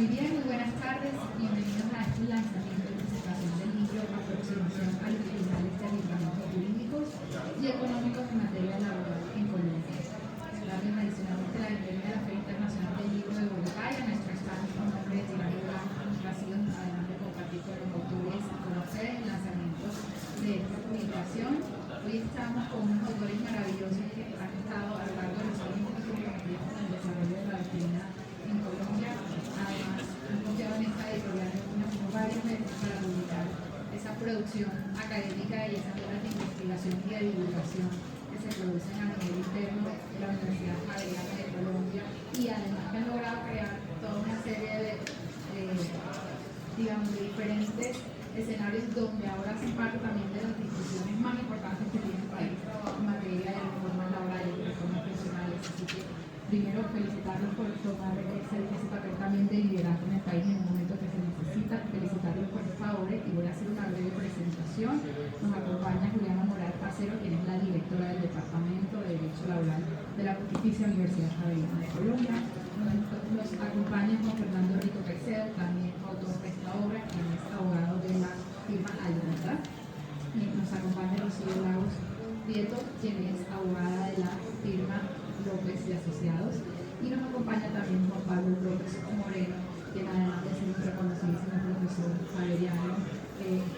Muy bien, muy buenas tardes. Bienvenidos a este lanzamiento y presentación del libro Aproximación a los tribunales de arbitramientos jurídicos y económicos en materia laboral en Colombia. Darles adicionalmente la bienvenida a la Feria Internacional del Libro de Bogotá y a nuestro stand con nombre de Tirano Blanco, además de compartir con los autores y conocer el lanzamiento de esta publicación. Hoy estamos con unos autores maravillosos que han estado a lo largo de los años comprometidos con el desarrollo de la doctrina en Colombia. Además, han confiado en esta editorial varios meses para publicar esa producción académica y esas obras de investigación y de divulgación que se producen a nivel interno de la Universidad Javeriana de Colombia, y además que han logrado crear toda una serie de diferentes escenarios donde ahora hacen parte también de las discusiones más importantes que tiene el país en materia de reformas laborales, de reformas pensionales. Así que primero felicitarlos por tomar ese papel también de liderazgo en el país en un momento que se necesita, felicitarlos por esta obra, y voy a hacer una breve presentación. Nos acompaña Juliana Moral Pacero, quien es la directora del Departamento de Derecho Laboral de la Pontificia Universidad Javeriana de Colombia. Nos acompaña Juan Fernando Rico Caicedo, también autor de esta obra, quien es abogado de la firma Alberta. Nos acompaña Rocío Lagos Prieto, quien es abogada de la firma López y Asociados, y nos acompaña también Juan Pablo López Moreno, quien además de ser un reconocidísimo profesor javeriano,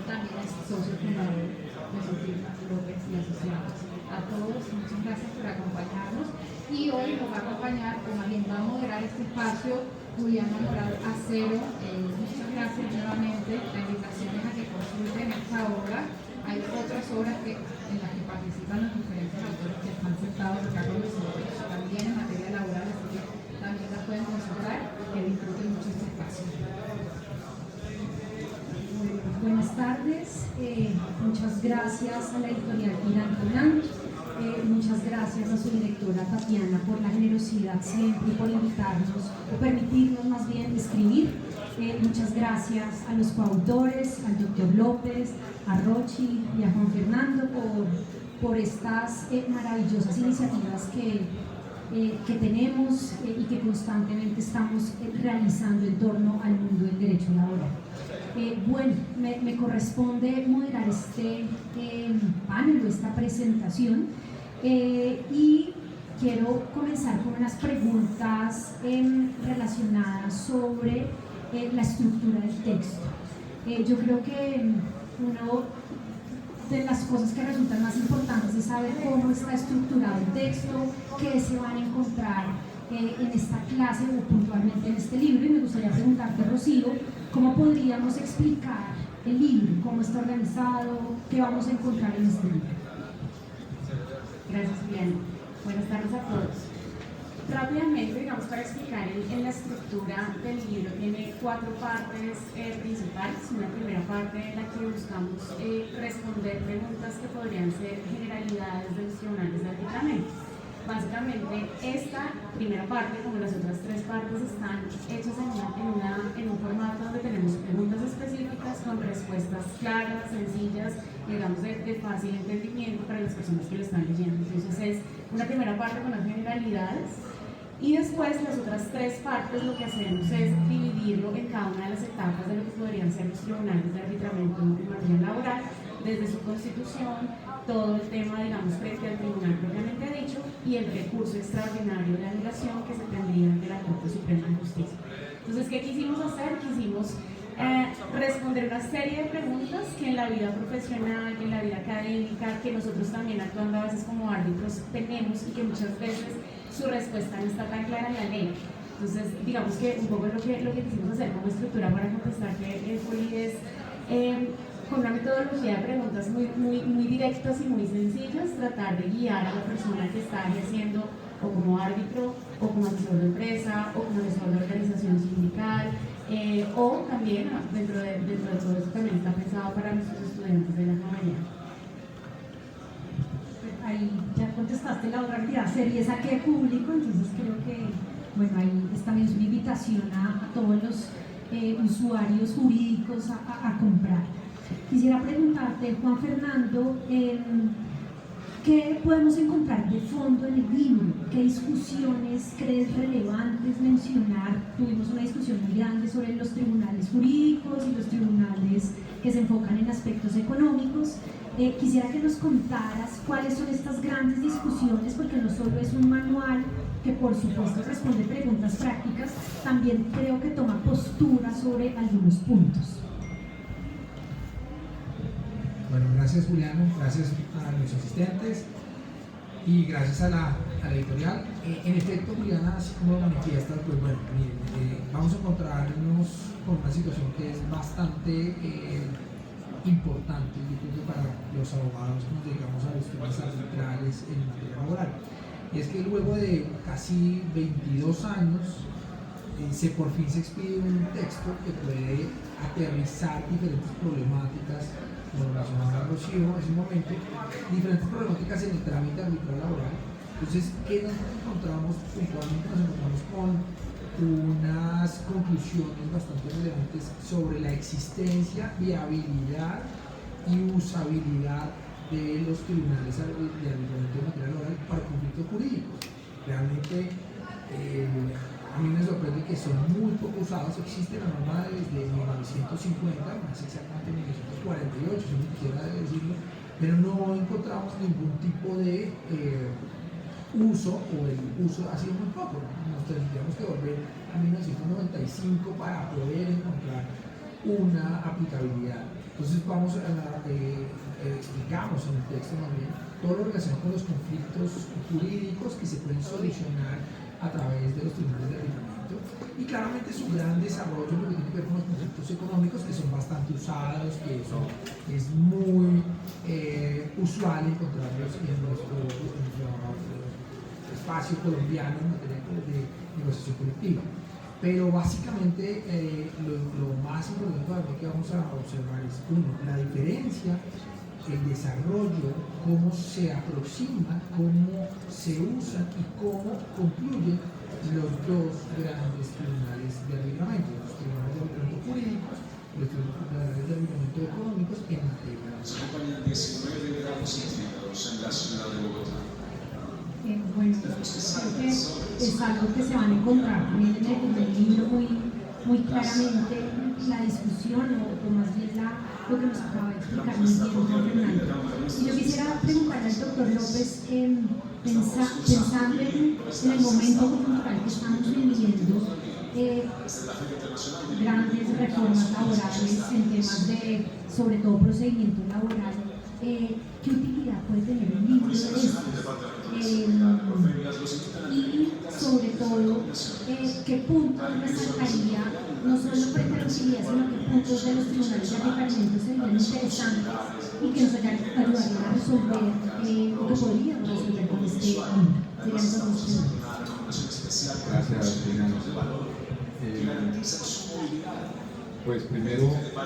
también es socio fundador de su firma López y Asociados. A todos, muchas gracias por acompañarnos, y hoy nos va a acompañar, o más bien va a moderar este espacio, Juliana Moral Pacero. Muchas gracias nuevamente. La invitación es a que consulten esta obra. Hay otras obras en las que participan los diferentes autores que están sentados acá con nosotros, también en materia laboral, así que también las pueden consultar. Que disfruten mucho este espacio. Buenas tardes, muchas gracias a la editorial Tirano Blanco, muchas gracias a su directora Tatiana por la generosidad siempre y por invitarnos, o permitirnos más bien escribir. Muchas gracias a los coautores, al doctor López, a Rochi y a Juan Fernando por estas maravillosas iniciativas que tenemos y que constantemente estamos realizando en torno al mundo del derecho laboral. Bueno, me corresponde moderar este panel o esta presentación, y quiero comenzar con unas preguntas relacionadas sobre la estructura del texto. Yo creo que una de las cosas que resultan más importantes es saber cómo está estructurado el texto, qué se van a encontrar en esta clase o puntualmente en este libro. Y me gustaría preguntarte, Rocío, ¿cómo podríamos explicar el libro? ¿Cómo está organizado? ¿Qué vamos a encontrar en este libro? Gracias, Juliana. Buenas tardes a todos. Rápidamente, digamos, para explicar en la estructura del libro, tiene 4 partes principales. Una primera parte en la que buscamos responder preguntas que podrían ser generalidades de los tribunales de arbitramiento. Básicamente, esta primera parte, como las otras 3 partes, están hechas en un formato donde tenemos preguntas específicas con respuestas claras, sencillas, digamos de fácil entendimiento para las personas que lo están leyendo. Entonces es una primera parte con las generalidades, y después las otras 3 partes lo que hacemos es dividirlo en cada una de las etapas de lo que podrían ser los tribunales de arbitramiento en materia laboral, desde su constitución, todo el tema, digamos, frente al tribunal propiamente dicho, y el recurso extraordinario de anulación que se tendría ante la Corte Suprema de Justicia. Entonces, ¿qué quisimos hacer? Quisimos responder una serie de preguntas que en la vida profesional, en la vida académica, que nosotros también actuando a veces como árbitros tenemos, y que muchas veces su respuesta no está tan clara en la ley. Entonces, digamos que un poco lo que quisimos hacer como estructura para contestar que Juli es con una metodología de preguntas muy directas y muy sencillas, tratar de guiar a la persona que está ejerciendo o como árbitro, o como asesor de empresa, o como asesor de organización sindical, o también dentro de todo eso también está pensado para nuestros estudiantes de la Javeriana. Ahí ya contestaste la otra actividad, series a qué público, entonces creo que, bueno, ahí es también una invitación a todos los usuarios jurídicos a comprar. Quisiera preguntarte, Juan Fernando, ¿qué podemos encontrar de fondo en el libro? ¿Qué discusiones crees relevantes mencionar? Tuvimos una discusión muy grande sobre los tribunales jurídicos y los tribunales que se enfocan en aspectos económicos. Quisiera que nos contaras cuáles son estas grandes discusiones, porque no solo es un manual que por supuesto responde preguntas prácticas, también creo que toma postura sobre algunos puntos. Bueno, gracias Juliano, gracias a los asistentes y gracias a la editorial. En efecto, Juliana, así como lo manifiestas, pues bueno, miren, vamos a encontrarnos con una situación que es bastante importante, yo creo que para los abogados que nos dedicamos a los temas arbitrales en materia laboral. Y es que luego de casi 22 años, por fin se expide un texto que puede aterrizar diferentes problemáticas como relacionadas a Rocío en ese momento, diferentes problemáticas en el trámite arbitral laboral. Entonces, ¿qué nos encontramos puntualmente? Nos encontramos con unas conclusiones bastante relevantes sobre la existencia, viabilidad y usabilidad de los tribunales de arbitramiento de materia laboral para conflictos jurídicos. Realmente a mí me sorprende que son muy poco usados. Existe la norma desde 1950, más exactamente 1948, si no quisiera decirlo, pero no encontramos ningún tipo de uso, o el uso ha sido muy poco. Nos tendríamos que volver a 1995 para poder encontrar una aplicabilidad. Entonces explicamos en el texto también todo lo relacionado con los conflictos jurídicos que se pueden solucionar a través de los tribunales de arbitramiento, y claramente su gran desarrollo lo que tiene que ver con los conflictos económicos, que son bastante usados, que eso es muy usual encontrarlos en nuestro espacio colombiano en materia de negociación colectiva. Pero básicamente lo más importante para mí que vamos a observar es, uno, la diferencia, el desarrollo, cómo se aproximan, cómo se usan y cómo concluyen los dos grandes tribunales de arbitramiento, los tribunales de arbitramiento jurídicos y los tribunales de arbitramiento económicos en materia de acompañan 19 grados centígrados en la ciudad de Bogotá. Bueno, creo que es algo que se van a encontrar también en el libro muy claramente, la discusión o más bien lo que nos acaba de explicar muy bien Fernando. Y yo quisiera preguntarle al doctor López, pensando en el momento cultural que estamos viviendo, grandes reformas laborales en temas de, sobre todo, procedimiento laboral, ¿qué utilidad puede tener un libro de estos? Y sobre todo, ¿qué puntos resaltaría, no solo frente a la utilidad, sino qué puntos de los tribunales de arbitramiento serían interesantes y que nos ayudarían a resolver lo que podríamos resolver con este libro? Serían esos dos puntos. Gracias, Fernando. Pues primero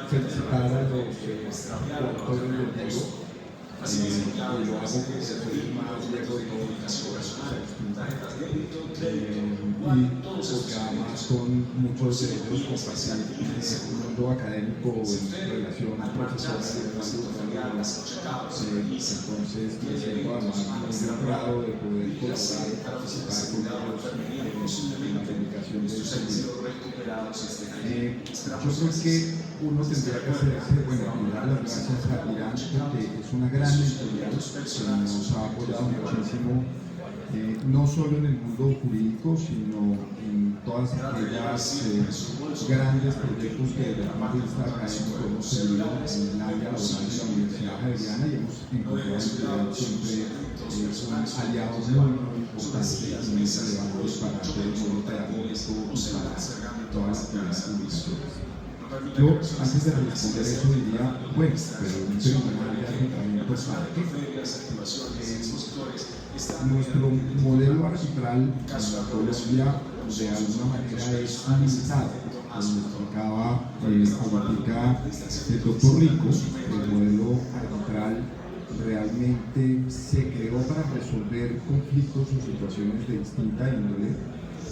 felicitar a los autores del libro. Y lo hago porque soy más viejo y no y porque además con muchos derechos compartir un mundo académico en relación a profesores entonces me siento además muy honrado de poder colaborar y participar con ellos en la publicación de este libro. Yo creo que uno tendría que hacerse, dar las gracias a Irán porque es una gran editorial que nos ha apoyado muchísimo, no solo en el mundo jurídico, sino en todas aquellas grandes proyectos que desde el punto de vista académico hemos tenido en el área laboral de la Universidad Javeriana, y hemos encontrado en Irán siempre un aliado muy importante y muy relevante para todo el mundo pedagógico y para todas las actividades de publicaciones. Yo, antes de responder eso, diría, pero un tribunal de arbitramiento aparte, nuestro modelo arbitral en Colombia de alguna manera es limitado. Como explicaba ahorita el doctor Rico, el modelo arbitral realmente se creó para resolver conflictos o situaciones de distinta índole,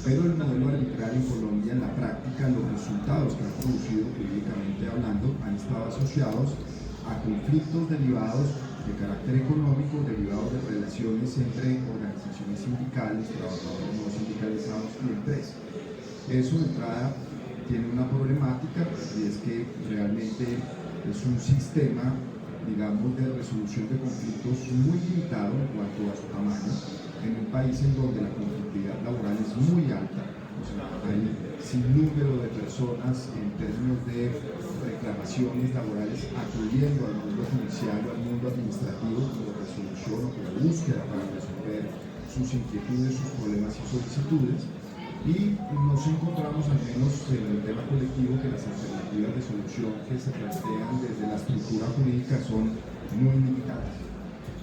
pero el modelo arbitral en Colombia, en la práctica, los resultados que ha producido jurídicamente hablando han estado asociados a conflictos derivados de carácter económico derivados de relaciones entre organizaciones sindicales, trabajadores no sindicalizados y empresas. Eso de entrada tiene una problemática y es que realmente es un sistema, digamos, de resolución de conflictos muy limitado en cuanto a su tamaño, en un país en donde la conflictividad laboral es muy alta. O sea, hay sin número de personas en términos de reclamaciones laborales acudiendo al mundo judicial o al mundo administrativo como resolución o como búsqueda para resolver sus inquietudes, sus problemas y solicitudes. Y nos encontramos, al menos en el tema colectivo, que las alternativas de solución que se plantean desde la estructura jurídica son muy limitadas.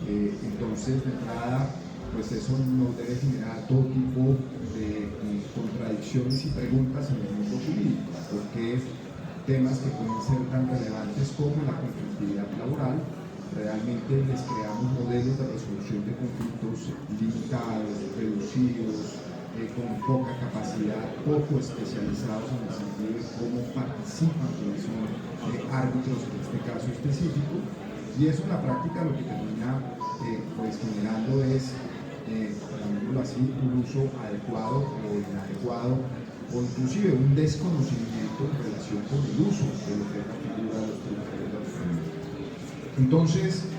Entonces, de entrada, pues eso nos debe generar todo tipo de contradicciones y preguntas en el mundo jurídico, porque temas que pueden ser tan relevantes como la conflictividad laboral, realmente les creamos modelos de resolución de conflictos limitados, reducidos, con poca capacidad, poco especializados en el sentido de cómo participan, quienes son árbitros en este caso específico, y eso en la práctica lo que termina pues generando es, llamémoslo así, un uso adecuado o inadecuado, o inclusive un desconocimiento en relación con el uso de lo que es la figura de los tribunales de arbitramiento. Entonces,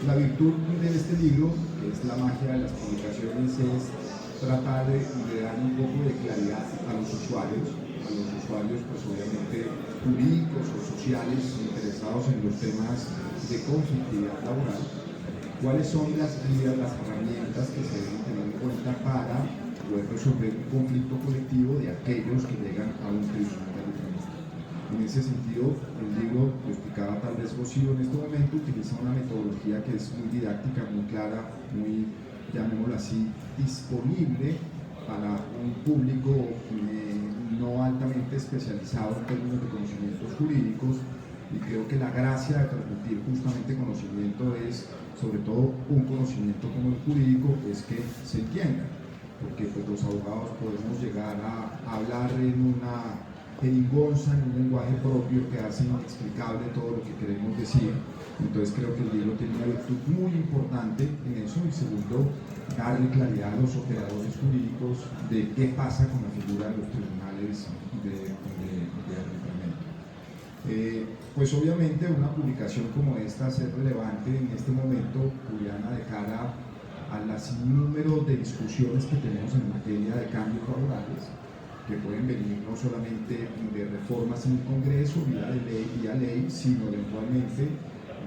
la virtud de este libro, que es la magia de las publicaciones, es tratar de dar un poco de claridad a los usuarios pues obviamente jurídicos o sociales interesados en los temas de conflictividad laboral, cuáles son las guías, las herramientas que se deben tener en cuenta para poder resolver un conflicto colectivo de aquellos que llegan a un tribunal de arbitramiento. En ese sentido, el libro, lo explicaba tal vez Rocío en este momento, utiliza una metodología que es muy didáctica, muy clara, muy, llamémoslo así, disponible para un público no altamente especializado en términos de conocimientos jurídicos, y creo que la gracia de transmitir justamente conocimiento es, sobre todo un conocimiento como el jurídico, es que se entienda, porque pues los abogados podemos llegar a hablar en una jerigonza, en un lenguaje propio que hace inexplicable todo lo que queremos decir. Entonces creo que el libro tiene una virtud muy importante en eso, y segundo, darle claridad a los operadores jurídicos de qué pasa con la figura de los tribunales de arbitramiento. Pues obviamente una publicación como esta es relevante en este momento, Juliana, de cara a las sinnúmero de discusiones que tenemos en materia de cambios laborales, que pueden venir no solamente de reformas en el Congreso, vía ley, sino eventualmente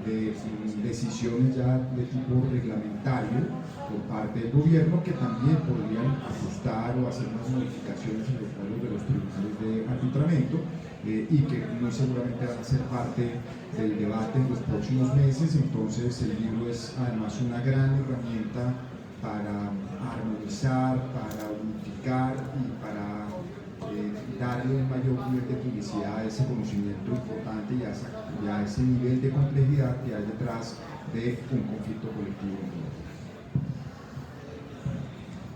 de decisiones ya de tipo reglamentario por parte del gobierno, que también podrían ajustar o hacer unas modificaciones en los modelos de los tribunales de arbitramiento, y que muy seguramente van a ser parte del debate en los próximos meses. Entonces el libro es además una gran herramienta para armonizar, para unificar y para darle un mayor nivel de publicidad a ese conocimiento importante y a ese nivel de complejidad que hay detrás de un conflicto colectivo.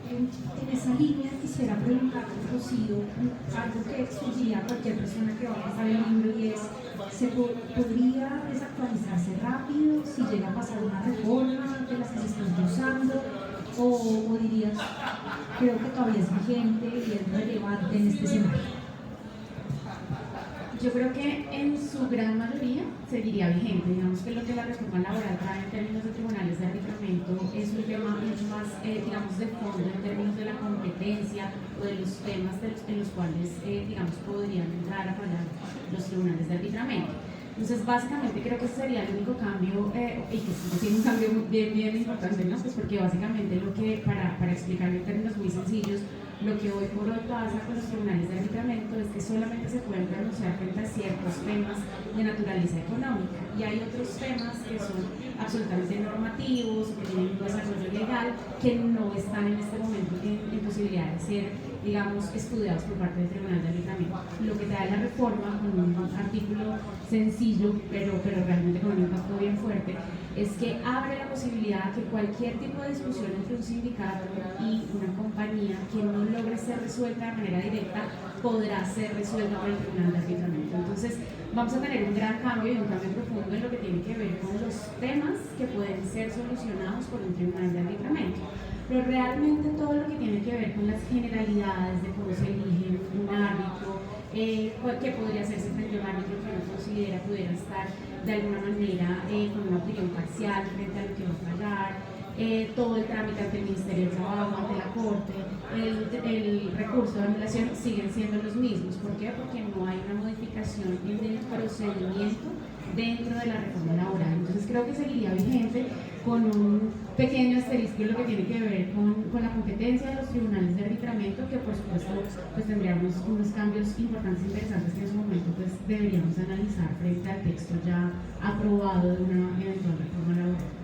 En esa línea quisiera preguntarle, Rocío, algo que surgiría a cualquier persona que va a pasar el libro, y es, ¿podría desactualizarse rápido si llega a pasar una reforma de las que se están usando? ¿O dirías, creo que todavía es vigente y es relevante en este escenario? Yo creo que en su gran mayoría seguiría vigente. Digamos que lo que la reforma laboral trae en términos de tribunales de arbitramiento es un tema mucho más, digamos, de fondo en términos de la competencia o de los temas en los cuales, digamos, podrían entrar a fallar los tribunales de arbitramiento. Entonces, básicamente creo que ese sería el único cambio, y que sí es un cambio bien importante, ¿no? Pues porque básicamente lo que, para explicarlo en términos muy sencillos, lo que hoy por hoy pasa con los tribunales de arbitramiento es que solamente se pueden pronunciar frente a ciertos temas de naturaleza económica, y hay otros temas que son absolutamente normativos, que tienen un desarrollo legal, que no están en este momento en posibilidad de ser digamos, estudiados por parte del Tribunal de Arbitramiento. Lo que trae la reforma, con un artículo sencillo, pero realmente con un impacto bien fuerte, es que abre la posibilidad que cualquier tipo de discusión entre un sindicato y una compañía que no logre ser resuelta de manera directa podrá ser resuelta por el Tribunal de Arbitramiento. Entonces, vamos a tener un gran cambio y un cambio profundo en lo que tiene que ver con los temas que pueden ser solucionados por un Tribunal de Arbitramiento. Pero realmente todo lo que tiene que ver con las generalidades de cómo se elige un árbitro, qué podría hacerse frente a un árbitro que no considera pudiera estar de alguna manera con una opinión parcial frente a lo que va a fallar, todo el trámite ante el Ministerio del Trabajo, ante la Corte, el recurso de anulación siguen siendo los mismos. ¿Por qué? Porque no hay una modificación en el procedimiento dentro de la reforma laboral. Entonces creo que seguiría vigente con un pequeño asterisco en lo que tiene que ver con la competencia de los tribunales de arbitramiento, que por supuesto pues tendríamos unos cambios importantes e interesantes que en su momento pues deberíamos analizar frente al texto ya aprobado de una eventual reforma laboral.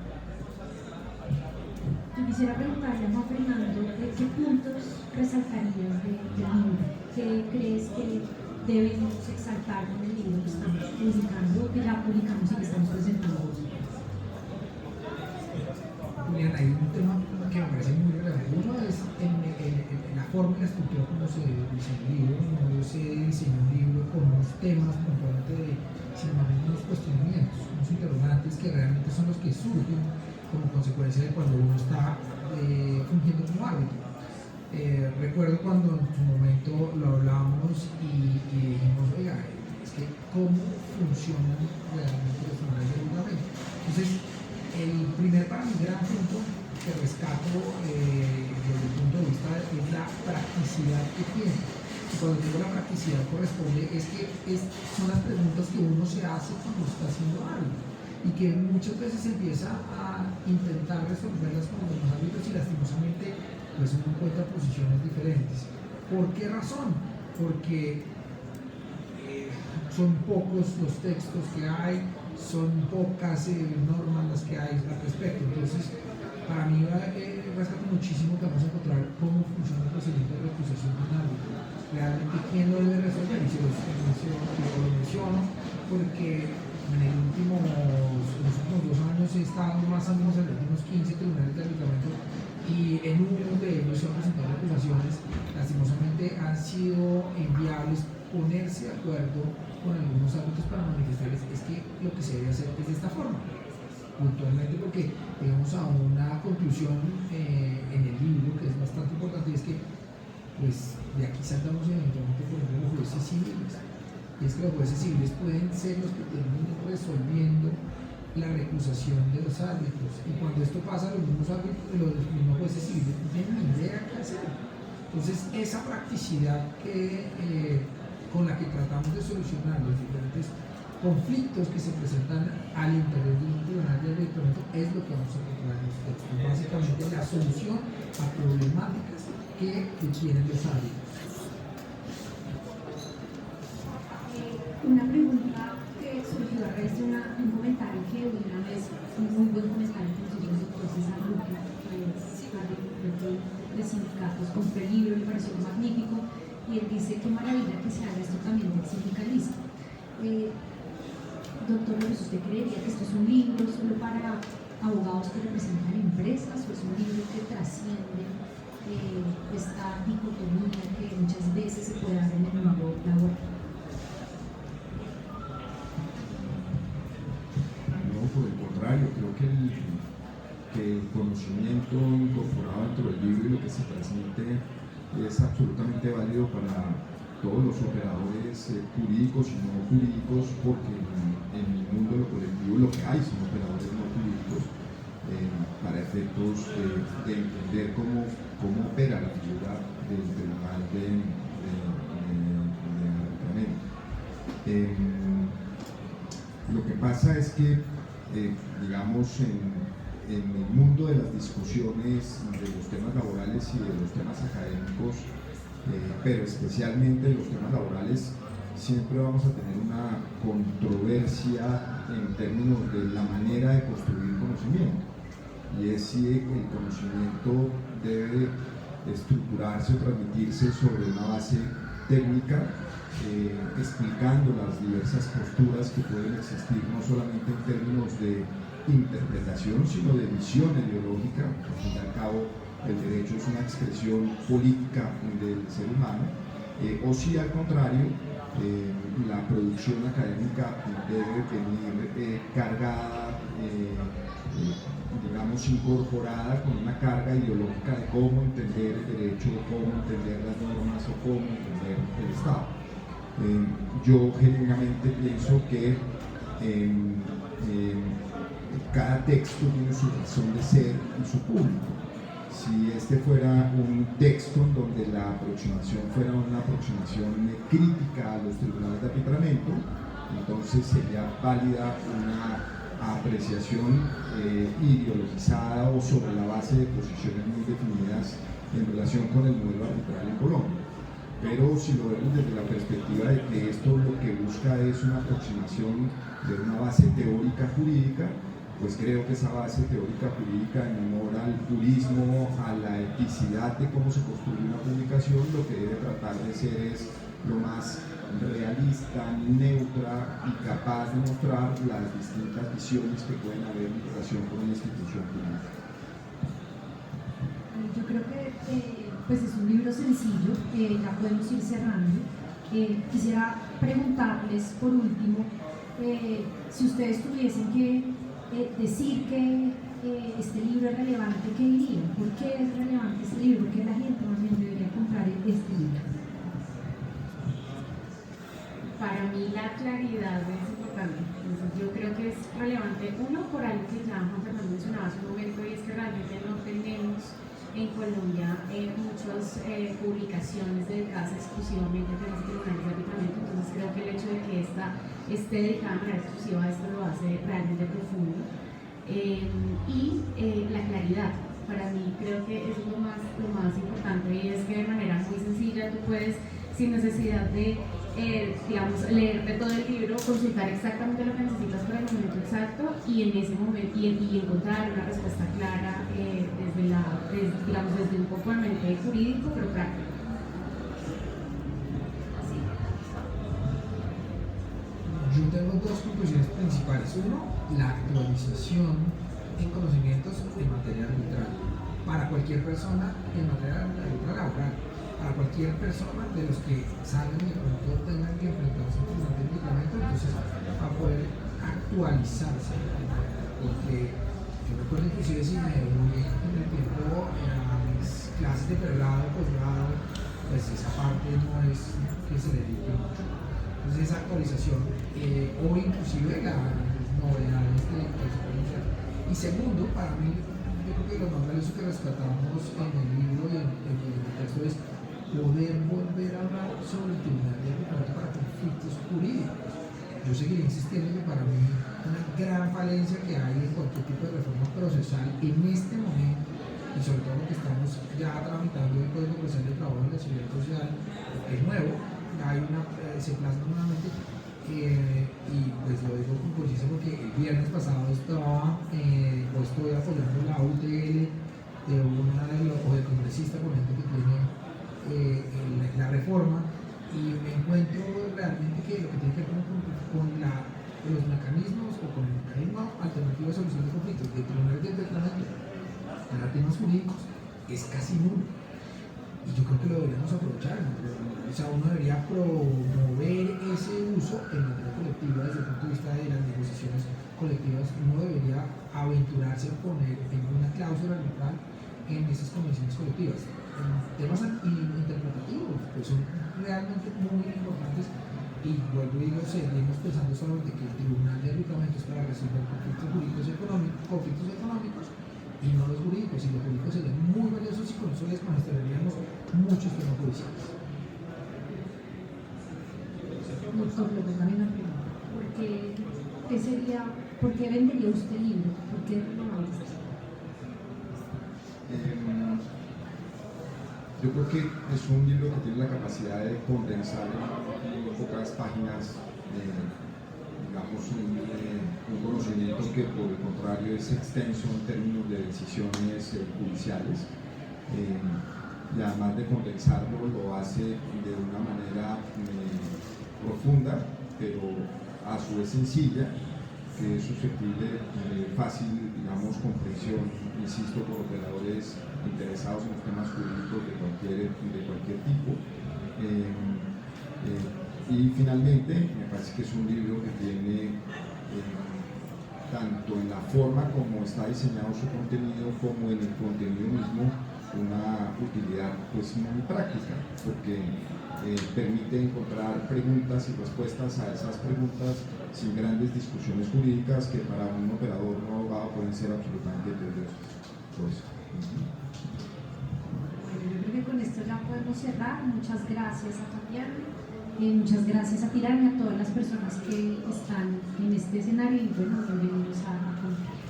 Yo quisiera preguntarle a Juan Fernando, ¿qué puntos resaltarías del libro? ¿Qué crees que debemos exaltar con el libro que estamos publicando, que ya publicamos y que estamos presentando? Julián, hay un tema que me parece muy relevante. Uno es en la forma y la estructura como se diseña el libro. No se diseña un libro con unos temas puntualmente sino más bien unos cuestionamientos, unos interrogantes que realmente son los que surgen como consecuencia de cuando uno está fungiendo como árbitro. Recuerdo cuando en su momento lo hablábamos y dijimos, oiga, es que cómo funcionan realmente los tribunales de arbitramiento. Entonces, el primer para mí gran punto que rescato desde el punto de vista es la practicidad que tiene. Y cuando digo la practicidad corresponde es que son las preguntas que uno se hace cuando está haciendo algo y que muchas veces empieza a intentar resolverlas con los demás árbitros y lastimosamente pues uno encuentra posiciones diferentes. ¿Por qué razón? Porque son pocos los textos que hay, son pocas normas las que hay al respecto. Entonces, para mí rescato muchísimo que vamos a encontrar cómo funciona el procedimiento de recusación de un árbitro. Realmente, ¿quién lo debe resolver? Y se lo menciono porque en los últimos 2 años he estado más o menos en los últimos 15 tribunales de arbitramiento y en uno de ellos se han presentado acusaciones, lastimosamente han sido inviables ponerse de acuerdo con algunos árbitros para manifestarles es que lo que se debe hacer es de esta forma, puntualmente porque llegamos a una conclusión en el libro que es bastante importante y es que pues de aquí saltamos eventualmente por ejemplo los jueces civiles. Y es que los jueces civiles pueden ser los que terminen resolviendo la recusación de los árbitros. Y cuando esto pasa, los mismos jueces civiles no tienen ni idea qué hacer. Entonces, esa practicidad con la que tratamos de solucionar los diferentes conflictos que se presentan al interior de un tribunal de arbitramiento es lo que vamos a encontrar en los textos. Básicamente, la solución a problemáticas que tienen los árbitros. Una pregunta que surgió a raíz de un comentario que una vez, un muy buen comentario que nos hizo el doctor César Luque, que es árbitro de sindicatos, compró el libro, le pareció magnífico, y él dice qué maravilla que se haga esto también del sindicalista. Doctor López, ¿usted creería que esto es un libro solo para abogados que representan empresas o es un libro que trasciende esta dicotomía que muchas veces se puede dar en el mundo laboral? Por el contrario, creo que el conocimiento incorporado dentro del libro y lo que se transmite es absolutamente válido para todos los operadores jurídicos y no jurídicos, porque en el mundo de lo colectivo lo que hay son operadores no jurídicos para efectos de entender cómo opera la figura del tribunal de arbitramiento. Lo que pasa es que digamos, en el mundo de las discusiones de los temas laborales y de los temas académicos, pero especialmente de los temas laborales, siempre vamos a tener una controversia en términos de la manera de construir conocimiento. Y es si el conocimiento debe estructurarse o transmitirse sobre una base técnica, explicando las diversas posturas que pueden existir, no solamente en términos de interpretación, sino de visión ideológica. Al fin y al cabo, el derecho es una expresión política del ser humano, o si al contrario, la producción académica debe venir cargada, digamos, incorporada con una carga ideológica de cómo entender el derecho, cómo entender las normas o cómo entender el Estado. Yo genuinamente pienso que cada texto tiene su razón de ser y su público. Si este fuera un texto en donde la aproximación fuera una aproximación crítica a los tribunales de arbitramiento, entonces sería válida una apreciación ideologizada o sobre la base de posiciones muy definidas en relación con el modelo arbitral en Colombia. Pero si lo vemos desde la perspectiva de que esto lo que busca es una aproximación de una base teórica jurídica, pues creo que esa base teórica jurídica, en honor al purismo, a la eticidad de cómo se construye una publicación, lo que debe tratar de ser es lo más realista, neutra y capaz de mostrar las distintas visiones que pueden haber en relación con una institución jurídica. Yo creo que pues es un libro sencillo, ya podemos ir cerrando. Quisiera preguntarles por último, si ustedes tuviesen que decir que este libro es relevante, ¿qué dirían? ¿Por qué es relevante este libro? ¿Por qué la gente más bien debería comprar este libro? Para mí la claridad es importante. Entonces, yo creo que es relevante, uno, por algo que ya Juan Fernando mencionaba hace un momento, y es que realmente no tenemos en Colombia muchas publicaciones dedicadas exclusivamente a temas de tribunales de arbitramiento. Entonces creo que el hecho de que esta esté dedicada de manera exclusiva a esto lo hace realmente profundo. Y la claridad, para mí creo que eso es lo más importante, y es que de manera muy sencilla tú puedes, sin necesidad de digamos, leerte todo el libro, consultar exactamente lo que necesitas para el momento exacto, y en ese momento y encontrar una respuesta clara desde un componente jurídico pero práctico. Yo tengo dos conclusiones principales. Uno, la actualización en conocimientos en materia arbitral para cualquier persona en materia arbitral laboral, para cualquier persona de los que salgan y de pronto tengan que enfrentarse a un tribunal de arbitramiento, entonces va a poder actualizarse, porque yo recuerdo inclusive si me voy en el tiempo a mis clases de pregrado, posgrado, pues esa parte no es que se dedique mucho. Entonces esa actualización o inclusive las novedades que se pueden hacer. Y segundo, para mí, yo creo que lo más valioso que rescatamos en el libro y en el texto es poder volver a hablar sobre el tribunal de arbitramiento para conflictos jurídicos. Yo seguiré insistiendo que para mí una gran falencia que hay en cualquier tipo de reforma procesal en este momento, y sobre todo lo que estamos ya tramitando el Código Procesal del Trabajo y la Seguridad Social, es nuevo, hay se plasma nuevamente, y pues lo digo con conciencia porque el viernes pasado estaba, pues estoy apoyando la UTL de una de los, o del congresista ponente que tiene la reforma, y me encuentro realmente que lo que tiene que ver con los mecanismos o con el mecanismo alternativo de solución de conflictos de tribunales de arbitramiento para temas jurídicos es casi nulo, y yo creo que lo deberíamos aprovechar, ¿no? O sea, uno debería promover ese uso en materia colectiva desde el punto de vista de las negociaciones colectivas. Uno debería aventurarse a poner en una cláusula arbitral en esas convenciones colectivas. Temas interpretativos, pues son realmente muy importantes, y vuelvo y digo, seguimos pensando solamente que el tribunal de arbitramiento es para resolver conflictos económicos y no los jurídicos, y los jurídicos serían muy valiosos y con eso les manejaríamos muchos temas judiciales. Doctor López, dame una pregunta. ¿Por qué vendería usted el libro? ¿Por qué es relevante? Yo creo que es un libro que tiene la capacidad de condensar en pocas páginas, digamos, un conocimiento que por el contrario es extenso en términos de decisiones judiciales. y además de condensarlo lo hace de una manera profunda, pero a su vez sencilla, que es susceptible de fácil, digamos, comprensión, insisto, por operadores interesados en los temas jurídicos de cualquier tipo. Y finalmente, me parece que es un libro que tiene, tanto en la forma como está diseñado su contenido, como en el contenido mismo, una utilidad pues muy práctica, porque permite encontrar preguntas y respuestas a esas preguntas sin grandes discusiones jurídicas que para un operador no abogado pueden ser absolutamente tediosas. Pues, Bueno, yo creo que con esto ya podemos cerrar. Muchas gracias a Tatiana, muchas gracias a Tirán y a todas las personas que están en este escenario y bueno, bienvenidos a contar.